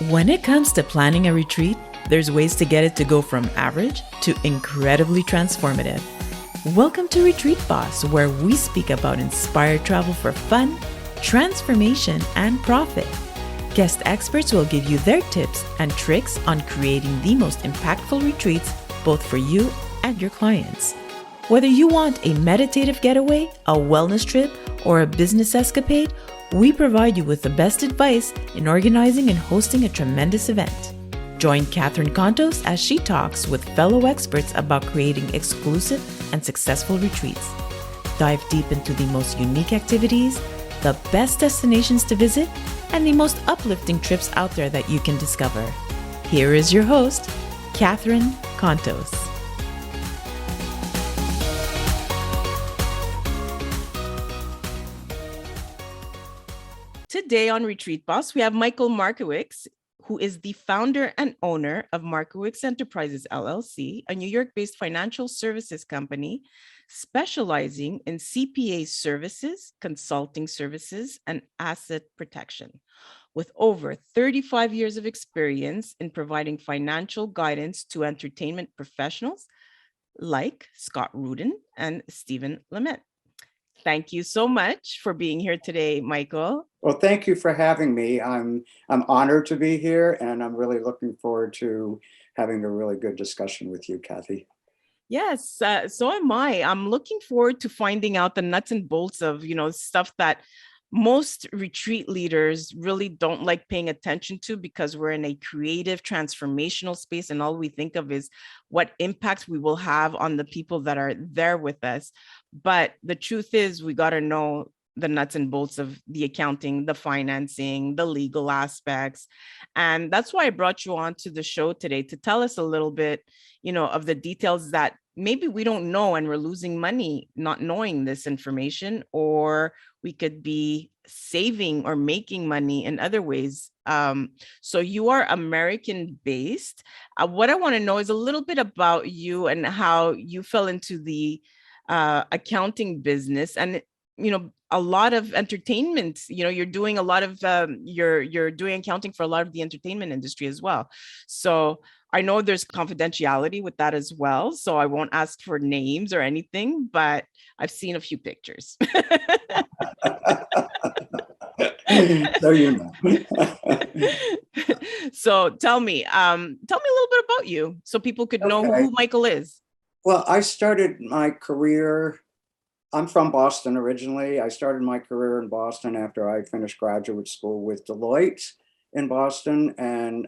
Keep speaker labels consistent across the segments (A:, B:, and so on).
A: When it comes to planning a retreat, there's ways to get it to go from average to incredibly transformative. Welcome to Retreat Boss, where we speak about inspired travel for fun, transformation, and profit. Guest experts will give you their tips and tricks on creating the most impactful retreats, both for you and your clients. Whether you want a meditative getaway, a wellness trip, or a business escapade, we provide you with the best advice in organizing and hosting a tremendous event. Join Catherine Kontos as she talks with fellow experts about creating exclusive and successful retreats. Dive deep into the most unique activities, the best destinations to visit, and the most uplifting trips out there that you can discover. Here is your host, Catherine Kontos. Today on Retreat Boss, we have Michael Markiewicz, who is the founder and owner of Markiewicz Enterprises, LLC, a New York-based financial services company specializing in CPA services, consulting services, and asset protection. With over 35 years of experience in providing financial guidance to entertainment professionals like Scott Rudin and Stephen Lamette. Thank you so much for being here today, Michael.
B: Well, thank you for having me. I'm honored to be here, and I'm really looking forward to having a really good discussion with you, Kathy.
A: Yes, so am I. I'm looking forward to finding out the nuts and bolts of, stuff that most retreat leaders really don't like paying attention to because we're in a creative, transformational space, and all we think of is what impact we will have on the people that are there with us. But the truth is, we got to know the nuts and bolts of the accounting, the financing, the legal aspects. And that's why I brought you on to the show today to tell us a little bit, of the details that maybe we don't know and we're losing money not knowing this information, or we could be saving or making money in other ways. So you are American based. What I want to know is a little bit about you and how you fell into the accounting business, and a lot of entertainment. You're doing a lot of you're doing accounting for a lot of the entertainment industry as well. So I know there's confidentiality with that as well, so I won't ask for names or anything, but I've seen a few pictures.
B: So you know.
A: So tell me a little bit about you so people could know who Michael is.
B: Well, I started my career, I'm from Boston originally. I started my career in Boston after I finished graduate school with Deloitte in Boston. And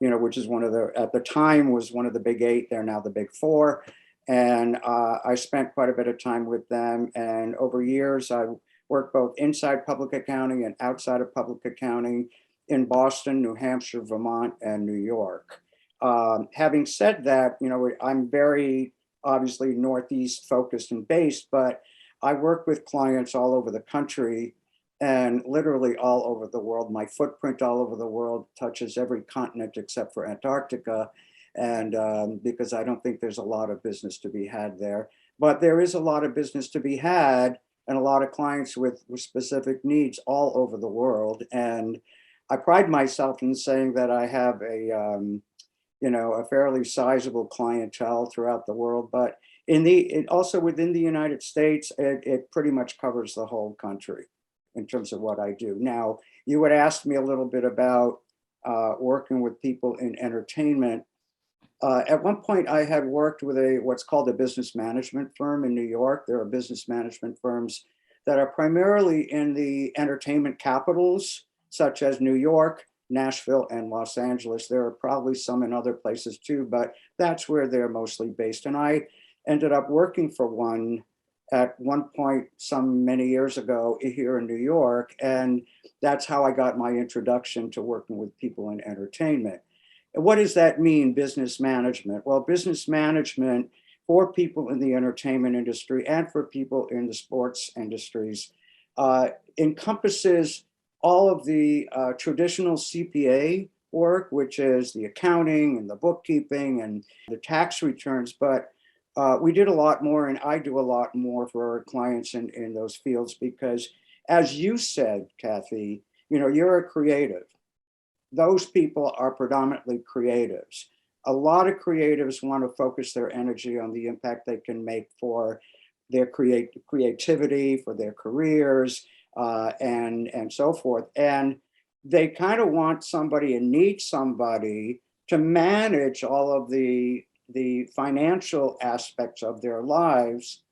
B: which is at the time was one of the big eight, they're now the big four. And I spent quite a bit of time with them. And over years, I worked both inside public accounting and outside of public accounting in Boston, New Hampshire, Vermont, and New York. Having said that, I'm very obviously Northeast focused and based, but I work with clients all over the country and literally all over the world. My footprint all over the world touches every continent except for Antarctica. And because I don't think there's a lot of business to be had there, but there is a lot of business to be had and a lot of clients with specific needs all over the world. And I pride myself in saying that I have a fairly sizable clientele throughout the world, but also within the United States, it pretty much covers the whole country in terms of what I do. Now, you would ask me a little bit about working with people in entertainment. At one point, I had worked with what's called a business management firm in New York. There are business management firms that are primarily in the entertainment capitals, such as New York, Nashville, and Los Angeles. There are probably some in other places too, but that's where they're mostly based. And I ended up working for one at one point many years ago here in New York. And that's how I got my introduction to working with people in entertainment. And what does that mean, business management? Well, business management for people in the entertainment industry and for people in the sports industries encompasses all of the traditional CPA work, which is the accounting and the bookkeeping and the tax returns. But we did a lot more, and I do a lot more for our clients in those fields because, as you said, Kathy, you're a creative. those people are predominantly creatives. A lot of creatives want to focus their energy on the impact they can make for their creativity, for their careers, and so forth. And they kind of want somebody and need somebody to manage all of the financial aspects of their lives,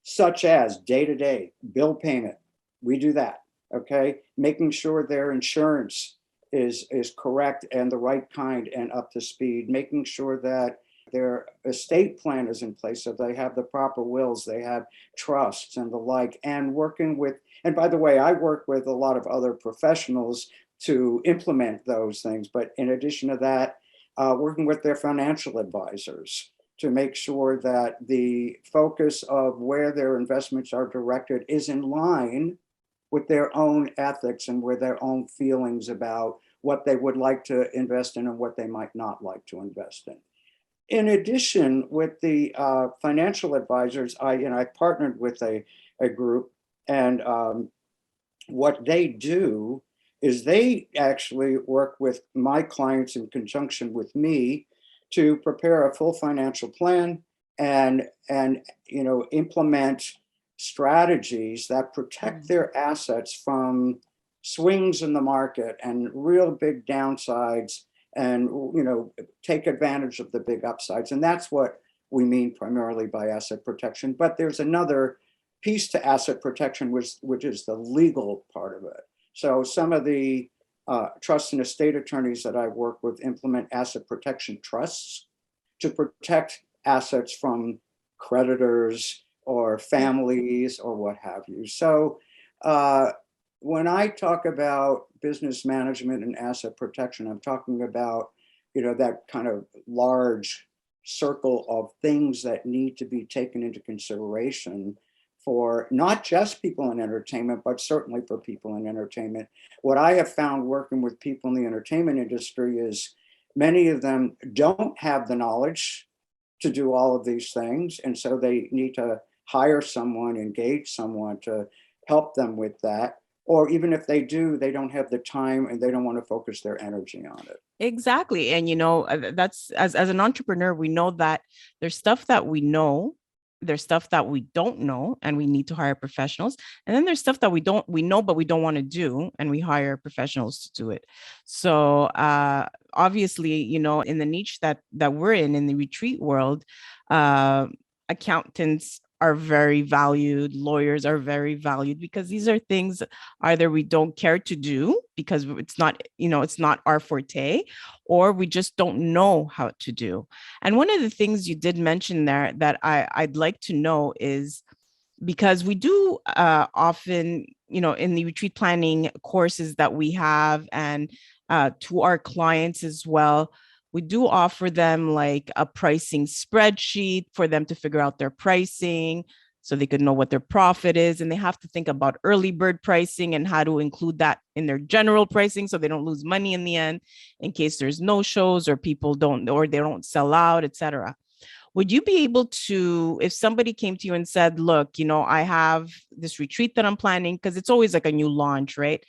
B: such as day-to-day bill payment. We do that, okay? Making sure their insurance is correct and the right kind and up to speed, making sure that their estate plan is in place, so they have the proper wills, they have trusts and the like, and working with, and by the way, I work with a lot of other professionals to implement those things. But in addition to that, working with their financial advisors to make sure that the focus of where their investments are directed is in line with their own ethics and with their own feelings about what they would like to invest in and what they might not like to invest in. In addition, with the financial advisors, I partnered with a group, and what they do is they actually work with my clients in conjunction with me to prepare a full financial plan and implement strategies that protect their assets from swings in the market and real big downsides, and take advantage of the big upsides. And that's what we mean primarily by asset protection. But there's another piece to asset protection, which is the legal part of it. So some of the trust and estate attorneys that I work with implement asset protection trusts to protect assets from creditors or families or what have you. So when I talk about business management and asset protection, I'm talking about, that kind of large circle of things that need to be taken into consideration for not just people in entertainment, but certainly for people in entertainment. What I have found working with people in the entertainment industry is many of them don't have the knowledge to do all of these things. And so they need to hire someone, engage someone to help them with that. Or even if they do, they don't have the time and they don't want to focus their energy on it.
A: Exactly. And that's as an entrepreneur, we know that there's stuff that we know, there's stuff that we don't know, and we need to hire professionals. And then there's stuff that we know, but we don't want to do, and we hire professionals to do it. So obviously, in the niche that we're in the retreat world, accountants are very valued, lawyers are very valued, because these are things either we don't care to do because it's not our forte, or we just don't know how to do. And one of the things you did mention there that I'd like to know is, because we do often, in the retreat planning courses that we have, and to our clients as well, we do offer them like a pricing spreadsheet for them to figure out their pricing so they could know what their profit is. And they have to think about early bird pricing and how to include that in their general pricing so they don't lose money in the end in case there's no shows or people don't, or they don't sell out, etc. Would you be able to, if somebody came to you and said, look, I have this retreat that I'm planning, because it's always like a new launch, right?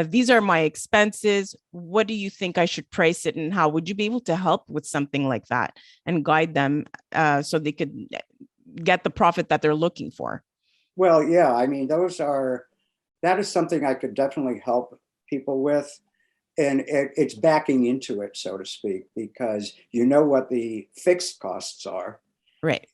A: These are my expenses. What do you think I should price it, and how would you be able to help with something like that and guide them so they could get the profit that they're looking for?
B: Well, yeah, I mean, that is something I could definitely help people with. And it's backing into it, so to speak, because you know what the fixed costs are.
A: Right.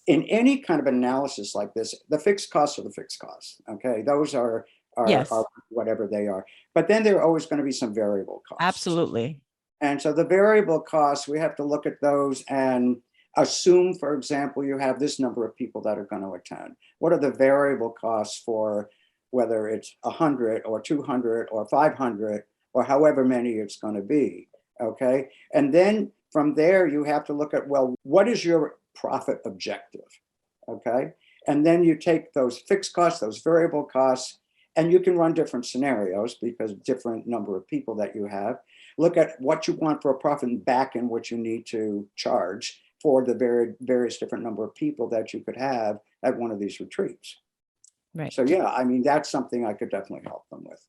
B: In any kind of analysis like this, the fixed costs are the fixed costs. Okay. Those are
A: Yes,
B: whatever they are. But then there are always going to be some variable costs.
A: absolutely.
B: And so the variable costs, we have to look at those and assume, for example, you have this number of people that are going to attend. What are the variable costs for whether it's 100 or 200 or 500 or however many it's going to be? Okay. And then from there, you have to look at, well, what is your profit objective? Okay. And then you take those fixed costs, those variable costs, and you can run different scenarios because different number of people that you have. Look at what you want for a profit and back in what you need to charge for the various different number of people that you could have at one of these retreats.
A: Right.
B: So yeah, I mean, that's something I could definitely help them with.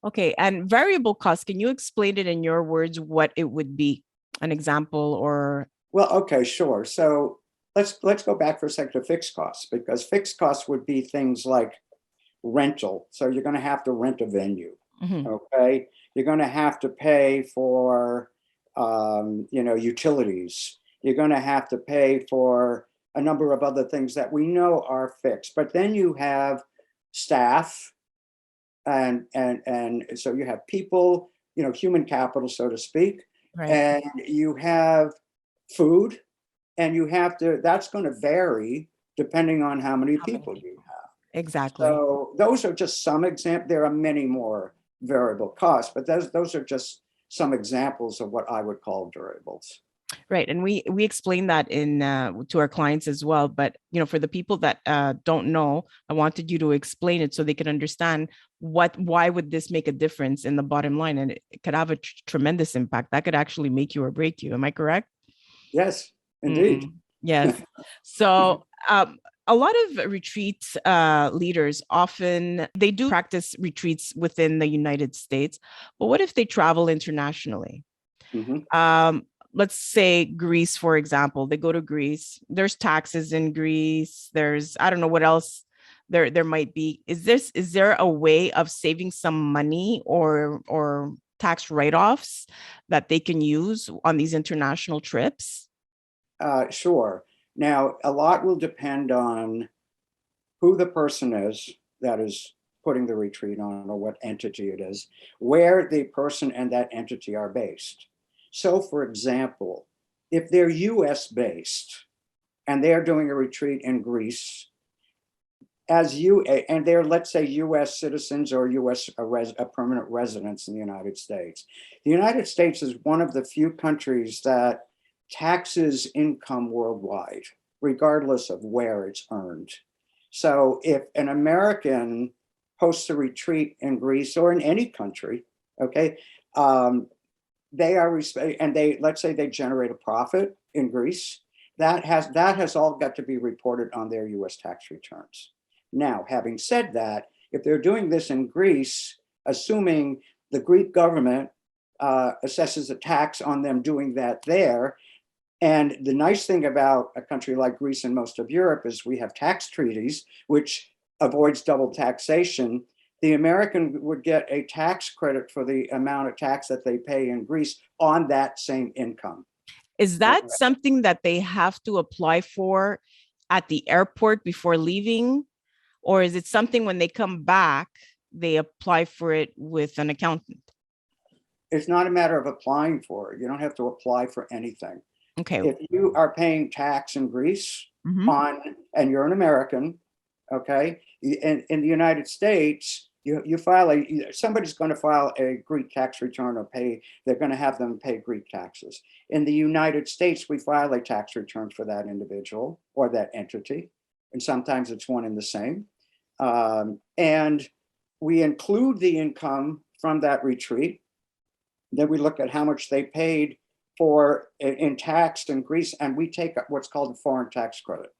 A: Okay. And variable cost, can you explain it in your words what it would be? An example or
B: Well, okay, sure. So let's go back for a second to fixed costs, because fixed costs would be things like rental. So you're going to have to rent a venue.
A: Mhm.
B: Okay. You're going to have to pay for, utilities. You're going to have to pay for a number of other things that we know are fixed. But then you have staff, and so you have people, human capital, so to speak,
A: Right.
B: and you have food, and that's going to vary depending on how many
A: How many
B: people you
A: people?
B: have.
A: Exactly.
B: So those are just some examples. There are many more variable costs, but those are just some examples of what I would call variables.
A: Right. And we explain that in to our clients as well. But for the people that don't know, I wanted you to explain it so they can understand why would this make a difference in the bottom line, and it could have a tremendous impact. That could actually make you or break you. Am I correct?
B: Yes, indeed.
A: Mm, yes. So a lot of retreat leaders often they do practice retreats within the United States, but what if they travel internationally?
B: Mhm.
A: Um, let's say Greece, for example. They go to Greece. There's taxes in Greece. There's I don't know what else there might be. Is there a way of saving some money or tax write-offs that they can use on these international trips?
B: Sure. Now, a lot will depend on who the person is that is putting the retreat on, or what entity it is, where the person and that entity are based. So, for example, if they're US based and they're doing a retreat in Greece, and they're, let's say, US citizens or US permanent residents in the United States. The United States is one of the few countries that taxes income worldwide, regardless of where it's earned. So if an American hosts a retreat in Greece or in any country, okay, they are and they, let's say, they generate a profit in Greece, that has all got to be reported on their US tax returns. Now, having said that, if they're doing this in Greece, assuming the Greek government assesses a tax on them doing that there, and the nice thing about a country like Greece and most of Europe is we have tax treaties, which avoids double taxation. The American would get a tax credit for the amount of tax that they pay in Greece on that same income.
A: Is that something that they have to apply for at the airport before leaving? Or is it something when they come back, they apply for it with an accountant?
B: It's not a matter of applying for it. You don't have to apply for anything.
A: Okay.
B: If you are paying tax in Greece
A: Mhm.
B: and you're an American, okay, in the United States, you file somebody's going to file a Greek tax return, or they're going to have them pay Greek taxes. In the United States, we file a tax return for that individual or that entity, and sometimes it's one and the same. And we include the income from that retreat. Then we look at how much they paid for in tax in Greece, and we take what's called a foreign tax credit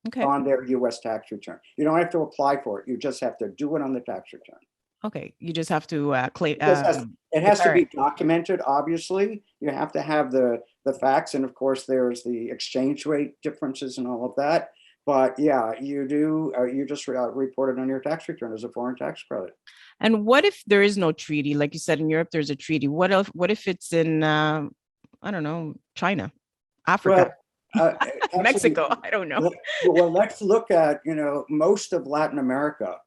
A: Okay.
B: on their US tax return. You don't have to apply for it. You just have to do it on the tax return.
A: Okay. You just have to claim
B: It has to
A: declare
B: be
A: it.
B: documented, obviously. You have to have the facts, and of course there's the exchange rate differences and all of that. But yeah, you just report it on your tax return as a foreign tax credit.
A: And what if there is no treaty? Like you said, in Europe, there's a treaty. What if it's in I don't know, China, Africa,
B: Well, uh, actually,
A: Mexico? I don't know.
B: well, let's look at, most of Latin America,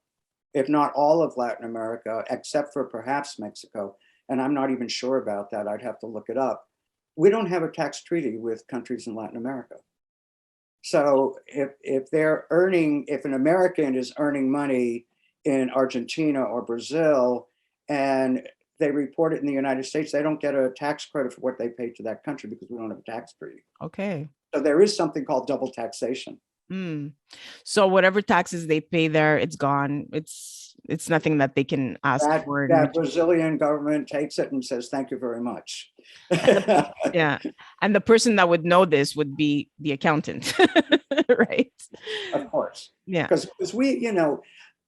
B: if not all of Latin America, except for perhaps Mexico. And I'm not even sure about that. I'd have to look it up. We don't have a tax treaty with countries in Latin America. So if an American is earning money in Argentina or Brazil, and they report it in the United States, they don't get a tax credit for what they pay to that country because we don't have a tax treaty.
A: Okay.
B: So there is something called double taxation.
A: Mm. So whatever taxes they pay there, it's gone. It's nothing that they can ask
B: That
A: for in
B: that
A: return.
B: Brazilian government takes it and says, "Thank you very much."
A: Yeah. And the person that would know this would be the accountant, right?
B: Of course,
A: Yeah.
B: because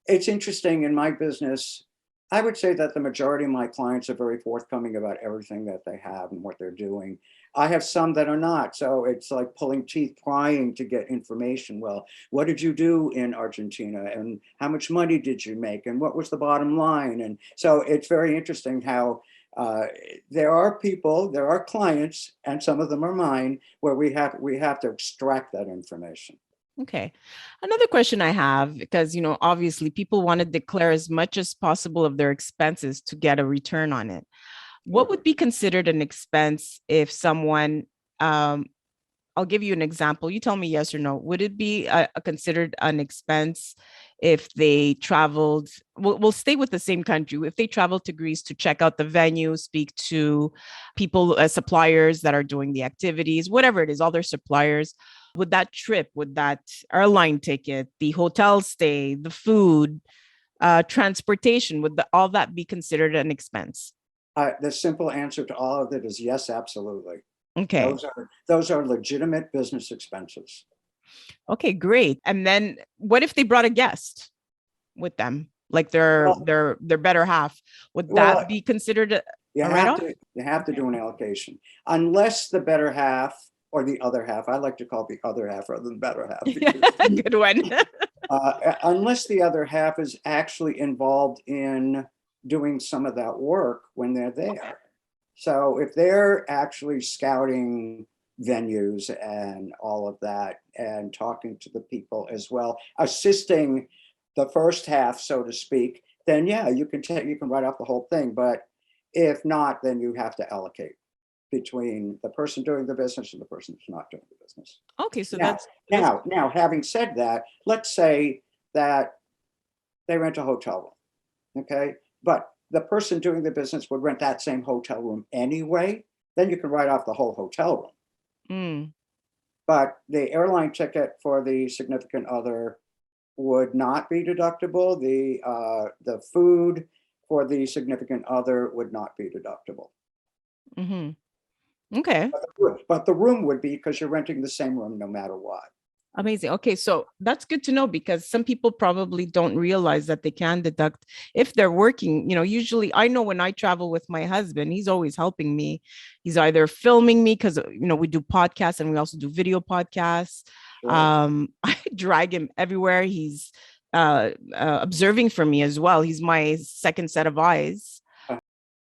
B: it's interesting in my business. I would say that the majority of my clients are very forthcoming about everything that they have and what they're doing. I have some that are not. So it's like pulling teeth, trying to get information. Well, what did you do in Argentina? And how much money did you make? And what was the bottom line? And so it's very interesting how uh, there are people, there are clients, and some of them are mine, where we have to extract that information.
A: Okay. Another question I have, because, obviously people want to declare as much as possible of their expenses to get a return on it. What would be considered an expense if someone, um, I'll give you an example. You tell me yes or no. Would it be considered an expense if they traveled? We'll stay with the same country. If they traveled to Greece to check out the venue, speak to people, suppliers that are doing the activities, whatever it is, all their suppliers, would that trip, would that airline ticket, the hotel stay, the food, transportation, would all that be considered an expense?
B: The simple answer to all of it is yes, absolutely.
A: Okay.
B: Those are legitimate business expenses.
A: Okay, great. And then what if they brought a guest with them, like their
B: Well,
A: their better half? Would
B: well,
A: that be considered
B: you
A: a
B: have
A: write-off?
B: to you have to do an allocation, unless the better half or the other half. I like to call it the other half rather than better half,
A: Yeah,
B: because
A: good one.
B: unless the other half is actually involved in doing some of that work when they're there. So if they're actually scouting venues and all of that and talking to the people as well, assisting the first half, so to speak, then yeah, you can write off the whole thing. But if not, then you have to allocate between the person doing the business and the person who's not doing the business.
A: Okay, so
B: Now,
A: that's
B: now, having said that, let's say that they rent a hotel room, okay? But the person doing the business would rent that same hotel room anyway, then you can write off the whole hotel room.
A: mm,
B: But the airline ticket for the significant other would not be deductible. The food for the significant other would not be deductible.
A: hmm. Okay.
B: But the room would be, because you're renting the same room no matter what.
A: Amazing. Okay, so that's good to know because some people probably don't realize that they can deduct if they're working. Usually I know when I travel with my husband, he's always helping me. He's either filming me because we do podcasts and we also do video podcasts.
B: Sure.
A: I drag him everywhere. He's observing for me as well. He's my second set of eyes,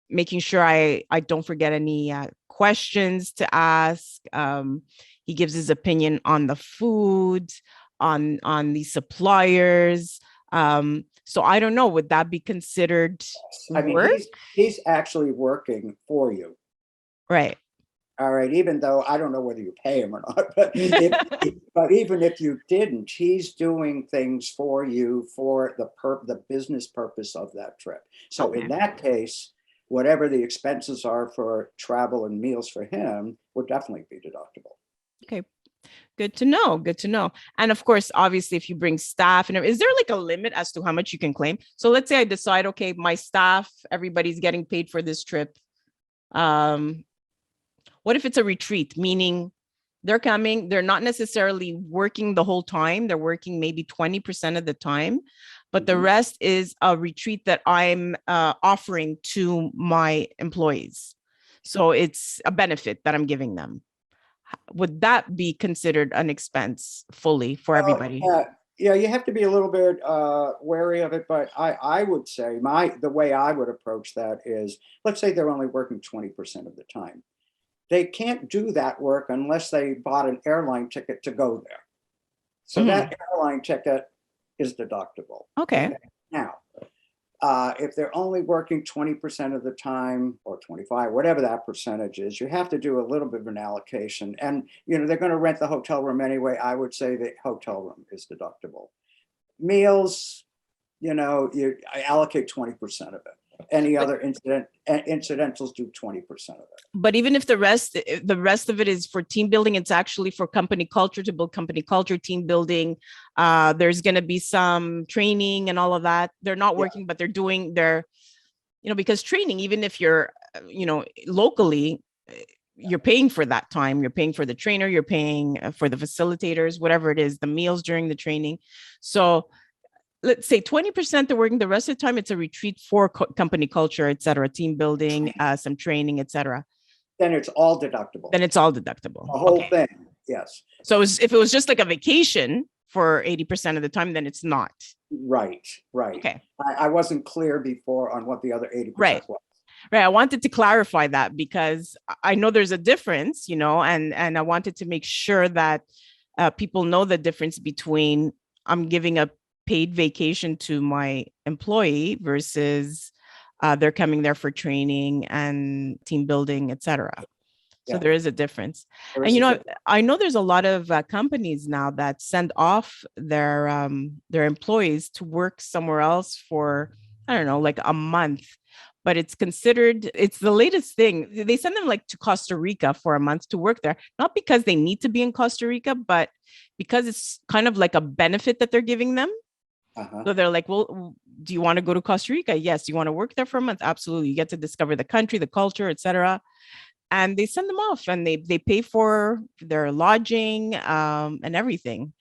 A: making sure I don't forget any questions to ask. He gives his opinion on the food, on the suppliers. So I don't know, would that be considered
B: I mean,
A: work?
B: he's actually working for you.
A: Right.
B: All right, even though I don't know whether you pay him or not, but even if you didn't, he's doing things for you for the business purpose of that trip. So in
A: Okay.
B: that case, whatever the expenses are for travel and meals for him would definitely be deductible.
A: Okay. Good to know. Good to know. And of course, obviously, if you bring staff and is there like a limit as to how much you can claim? So let's say I decide, okay, my staff, everybody's getting paid for this trip. Um, What if it's a retreat, meaning they're coming, they're not necessarily working the whole time, they're working maybe 20% of the time, but the
B: Mhm.
A: rest is a retreat that I'm offering to my employees. So it's a benefit that I'm giving them. Would that be considered an expense fully for everybody?
B: Yeah, you have to be a little bit wary of it, but I would say the way I would approach that is, let's say they're only working 20% of the time. They can't do that work unless they bought an airline ticket to go there. So
A: Mhm.
B: that airline ticket is deductible.
A: Okay.
B: Okay. Now, if they're only working 20% of the time, or 25, whatever that percentage is, you have to do a little bit of an allocation. And they're going to rent the hotel room anyway. I would say the hotel room is deductible. Meals, I allocate 20% of it. Any
A: But
B: other incidentals do 20% of it.
A: but even if the rest of it is for team building, it's actually for company culture, to build company culture, team building. There's going to be some training and all of that. They're not
B: Yeah.
A: working, but they're doing because training, even if you're locally, you're paying for that time, you're paying for the trainer, you're paying for the facilitators, whatever it is, the meals during the training. So let's say 20% they're working, the rest of the time it's a retreat for company culture, et cetera, team building, some training, et cetera.
B: Then it's all deductible.
A: Then it's all deductible.
B: The whole
A: Okay.
B: thing, yes.
A: So if it was just like a vacation for 80% of the time, then it's not.
B: Right.
A: Okay.
B: I wasn't clear before on what the other 80% was.
A: Right. I wanted to clarify that because I know there's a difference, and I wanted to make sure that people know the difference between I'm giving a paid vacation to my employee versus they're coming there for training and team building, et cetera. So there is a difference. And, I know there's a lot of companies now that send off their employees to work somewhere else for, I don't know, like a month. But it's the latest thing. They send them like to Costa Rica for a month to work there, not because they need to be in Costa Rica, but because it's kind of like a benefit that they're giving them. So they're like, well, do you want to go to Costa Rica? Yes. You want to work there for a month? Absolutely. You get to discover the country, the culture, et cetera. And they send them off and they pay for their lodging and everything.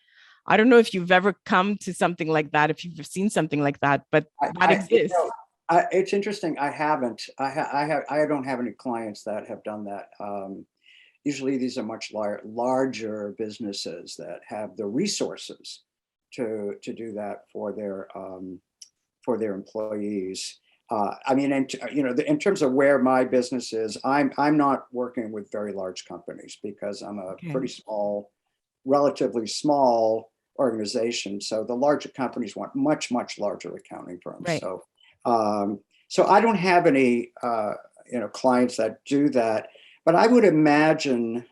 A: I don't know if you've ever come to something like that, if you've seen something like that, but that exists.
B: It's interesting. I haven't. I don't have any clients that have done that. Usually, these are much larger businesses that have the resources to do that for their employees. I mean, in terms of where my business is, I'm not working with very large companies because I'm a pretty small, relatively small organization. So the larger companies want much larger accounting firms.
A: Right.
B: So I don't have any clients that do that, but I would imagine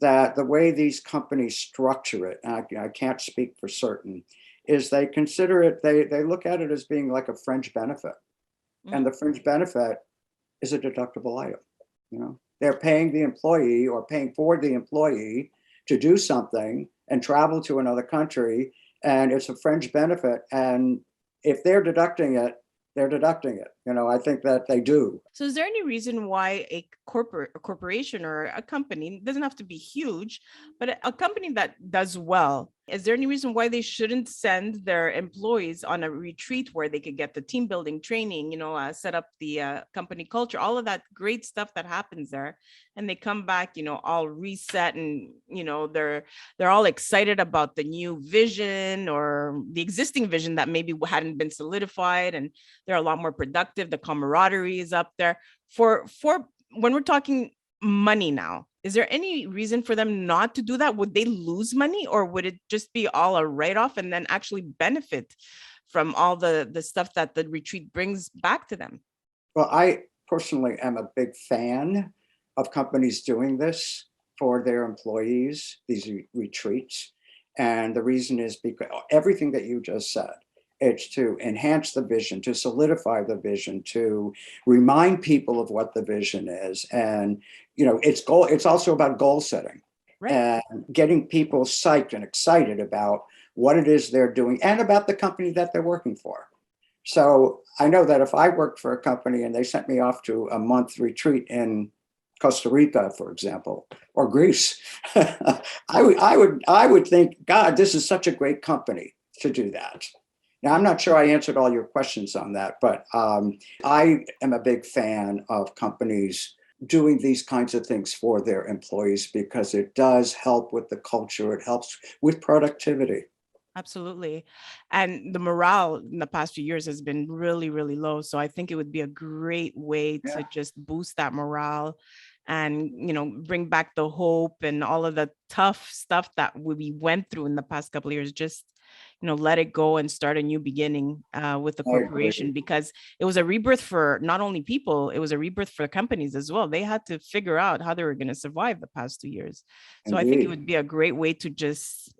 B: that the way these companies structure it, and I can't speak for certain, is they consider it, they look at it as being like a fringe benefit. And the fringe benefit is a deductible item. They're paying the employee or paying for the employee to do something and travel to another country, and it's a fringe benefit. And if they're deducting it, they're deducting it. I think that they do.
A: So is there any reason why a corporation or a company, doesn't have to be huge, but a company that does well, is there any reason why they shouldn't send their employees on a retreat where they could get the team building training, set up the company culture, all of that great stuff that happens there, and they come back, all reset and, they're all excited about the new vision or the existing vision that maybe hadn't been solidified, and they're a lot more productive. The camaraderie is up there. For when we're talking money now, is there any reason for them not to do that? Would they lose money, or would it just be all a write-off and then actually benefit from all the stuff that the retreat brings back to them?
B: Well, I personally am a big fan of companies doing this for their employees, these retreats. And the reason is because everything that you just said, it's to enhance the vision, to solidify the vision, to remind people of what the vision is. And, it's also about goal setting, right, and getting people psyched and excited about what it is they're doing and about the company that they're working for. So I know that if I worked for a company and they sent me off to a month retreat in Costa Rica, for example, or Greece, I would think, God, this is such a great company to do that. Now, I'm not sure I answered all your questions on that, but I am a big fan of companies doing these kinds of things for their employees because it does help with the culture. It helps with productivity.
A: Absolutely. And the morale in the past few years has been really, really low. So I think it would be a great way to just boost that morale and, bring back the hope and all of the tough stuff that we went through in the past couple of years. Just let it go and start a new beginning with the corporation, because it was a rebirth for not only people, it was a rebirth for companies as well. They had to figure out how they were going to survive the past 2 years. So I think it would be a great way to just,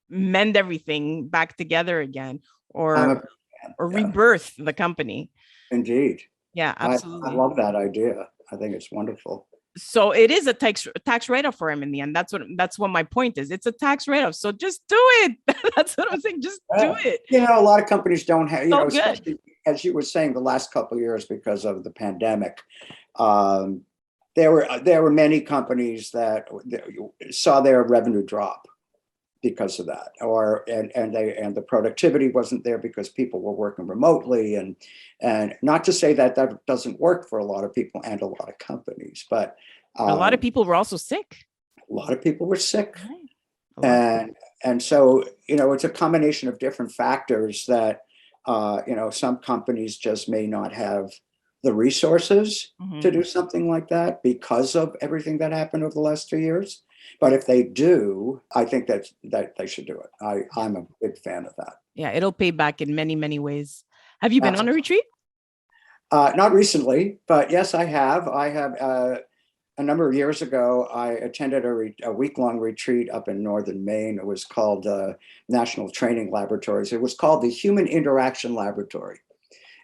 A: mend everything back together again, or rebirth the company.
B: Indeed.
A: Yeah, absolutely.
B: I love that idea. I think it's wonderful.
A: So it is a tax write-off for him in the end. That's what my point is. It's a tax write-off. So just do it. That's what I'm saying. Just do it.
B: A lot of companies don't have, especially as you were saying, the last couple of years because of the pandemic. There were many companies that saw their revenue drop. because of that, and the productivity wasn't there because people were working remotely, and not to say that that doesn't work for a lot of people and a lot of companies, but
A: A lot of people were also sick.
B: a lot of people were sick.
A: Right.
B: And so, it's a combination of different factors that, some companies just may not have the resources to do something like that because of everything that happened over the last 2 years. But if they do, I think that they should do it. I'm a big fan of that.
A: Yeah, it'll pay back in many, many ways. Have you been on a retreat?
B: Not recently, but yes, I have. A number of years ago, I attended a week-long retreat up in northern Maine. It was called National Training Laboratories. It was called the Human Interaction Laboratory.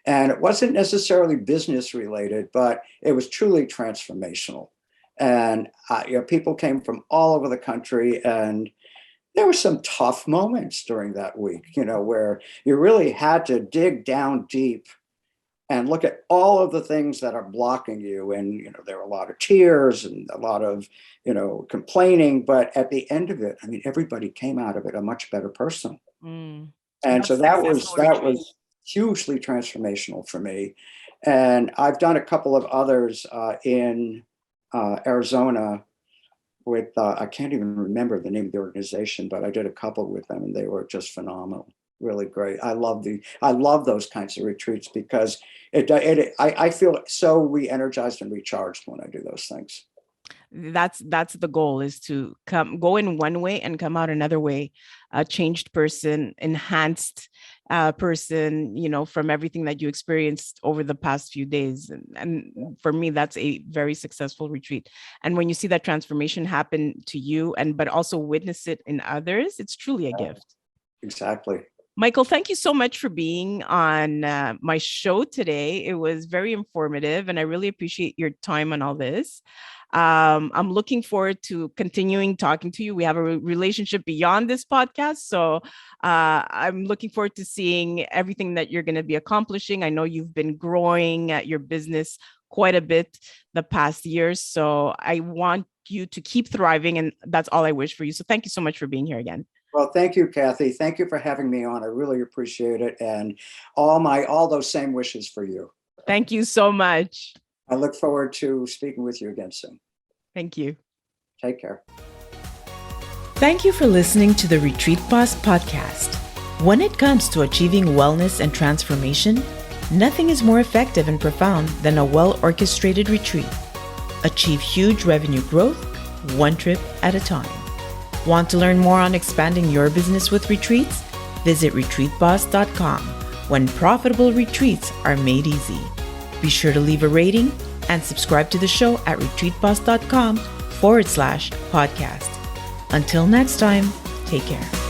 B: And it wasn't necessarily business related, but it was truly transformational. And people came from all over the country, and there were some tough moments during that week, where you really had to dig down deep and look at all of the things that are blocking you. And, there were a lot of tears and a lot of, complaining. But at the end of it, everybody came out of it a much better person. And so that was hugely transformational for me. And I've done a couple of others in Arizona with, I can't even remember the name of the organization, but I did a couple with them, and they were just phenomenal. Really great. I love those kinds of retreats because I feel so re-energized and recharged when I do those things.
A: That's the goal, is to go in one way and come out another way, a changed person, enhanced person, from everything that you experienced over the past few days. And for me, that's a very successful retreat. And when you see that transformation happen to you, but also witness it in others, it's truly a gift.
B: Exactly.
A: Michael, thank you so much for being on my show today. It was very informative, and I really appreciate your time on all this. I'm looking forward to continuing talking to you. We have a relationship beyond this podcast, so I'm looking forward to seeing everything that you're going to be accomplishing. I know you've been growing your business quite a bit the past years, so I want you to keep thriving, and that's all I wish for you. So thank you so much for being here again.
B: Well, thank you, Kathy. Thank you for having me on. I really appreciate it. And all those same wishes for you.
A: Thank you so much.
B: I look forward to speaking with you again soon.
A: Thank you.
B: Take care.
C: Thank you for listening to the Retreat Boss podcast. When it comes to achieving wellness and transformation, nothing is more effective and profound than a well-orchestrated retreat. Achieve huge revenue growth, one trip at a time. Want to learn more on expanding your business with retreats? Visit retreatboss.com, when profitable retreats are made easy. Be sure to leave a rating and subscribe to the show at retreatboss.com/podcast. Until next time, take care.